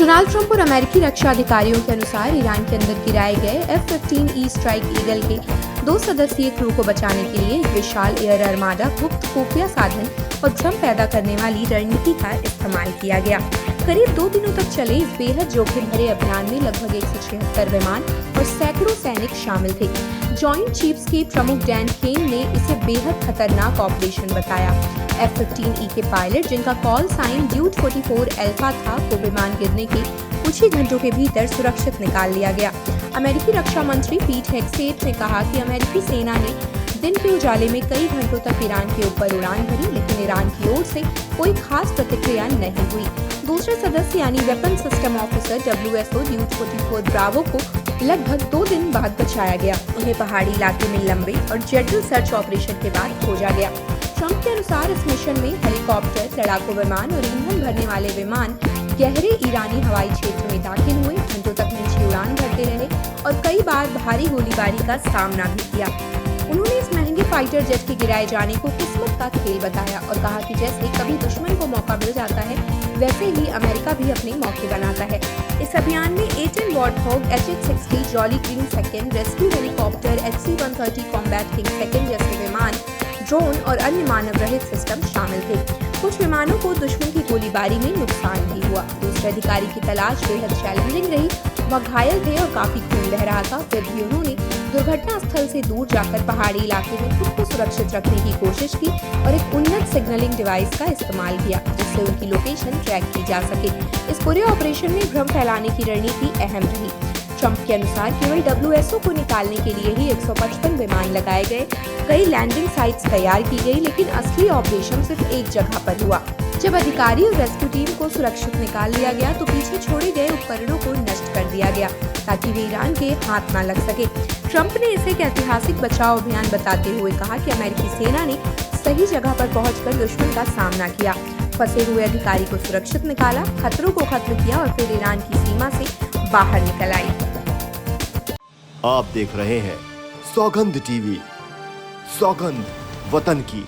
Donald Trump और अमेरिकी रक्षा अधिकारियों के अनुसार ईरान के अंदर गिराए गए F-15E स्ट्राइक ईगल के 2 सदस्यीय क्रू को बचाने के लिए एक विशाल एयर आर्माडा, गुप्त खुफिया साधन और भ्रम पैदा करने वाली रणनीति का इस्तेमाल किया गया। करीब 2 दिनों तक चले इस बेहद जोखिम भरे अभियान में लगभग 176 विमान और सैकड़ों सैनिक शामिल थे। जॉइंट चीफ्स के प्रमुख डैन केन ने इसे बेहद खतरनाक ऑपरेशन बताया। F-15E के पायलट, जिनका कॉल साइन ड्यूट 44 अल्फा था, को विमान गिरने के कुछ ही घंटों के भीतर सुरक्षित निकाल लिया गया। अमेरिकी रक्षा मंत्री पीट हेगसेथ ने कहा कि अमेरिकी सेना ने दिन के उजाले में कई घंटों तक ईरान के ऊपर उड़ान भरी, लेकिन ईरान की ओर से कोई खास प्रतिक्रिया नहीं हुई। दूसरे सदस्य यानी weapon system officer WSO duet 44 Bravo को लगभग 2 दिन बाद बचाया गया। उन्हें पहाड़ी इलाके में लंबे और जटिल सर्च ऑपरेशन के बाद खोजा गया। ट्रंप के अनुसार इस मिशन में हेलीकॉप्टर, लड़ाकू विमान और ईंधन भरने वाले विमान गहरे ईरानी हवाई क्षेत्र में दाखिल हुए, घंटों तक नीचे उड़ान भरते रहे और कई बार भारी गोलीबारी का सामना भी किया। उन्होंने इस महंगे फाइटर जेट के गिराए जाने को किस्मत का खेल बताया और कहा कि जैसे कभी दुश्मन को मौका मिल जाता है, वैसे ही अमेरिका भी अपने मौके बनाता है। इस अभियान में A-10 warthog, HH-60 jolly king second, rescue helicopter, HC-130 combat king second जैसे विमान, ड्रोन और अन्य मानव रहित सिस्टम शामिल थे। कुछ विमानों को दुश्मन की गोलीबारी में नुकसान भी हुआ। दूसरे अधिकारी की तलाश बेहद चैलेंजिंग रही। वह घायल थे और काफी खून बह रहा था। फिर भी उन्होंने दुर्घटना स्थल से दूर जाकर पहाड़ी इलाके में खुद को सुरक्षित रखने की कोशिश की और एक उन्नत सिग्नलिंग डिवाइस का इस्तेमाल किया, जिससे उनकी लोकेशन ट्रैक की जा सके। इस पूरे ऑपरेशन में भ्रम फैलाने की रणनीति अहम रही। ट्रंप के अनुसार केवल WSO को निकालने के लिए ही 155 विमान लगाए गए। कई लैंडिंग साइट्स तैयार की गई, लेकिन असली ऑपरेशन सिर्फ एक जगह पर हुआ। जब अधिकारी और रेस्क्यू टीम को सुरक्षित निकाल लिया गया तो पीछे छोड़े गए उपकरणों को नष्ट कर दिया गया ताकि वे ईरान के हाथ न लग सके। ट्रंप ने इसे एक ऐतिहासिक बचाव अभियान बताते हुए कहा कि अमेरिकी सेना ने सही जगह पर पहुंचकर दुश्मन का सामना किया, फंसे हुए अधिकारी को सुरक्षित निकाला, खतरों को खत्म किया और फिर ईरान की सीमा से बाहर निकल आई। आप देख रहे हैं सौगंध टीवी, सौगंध वतन की।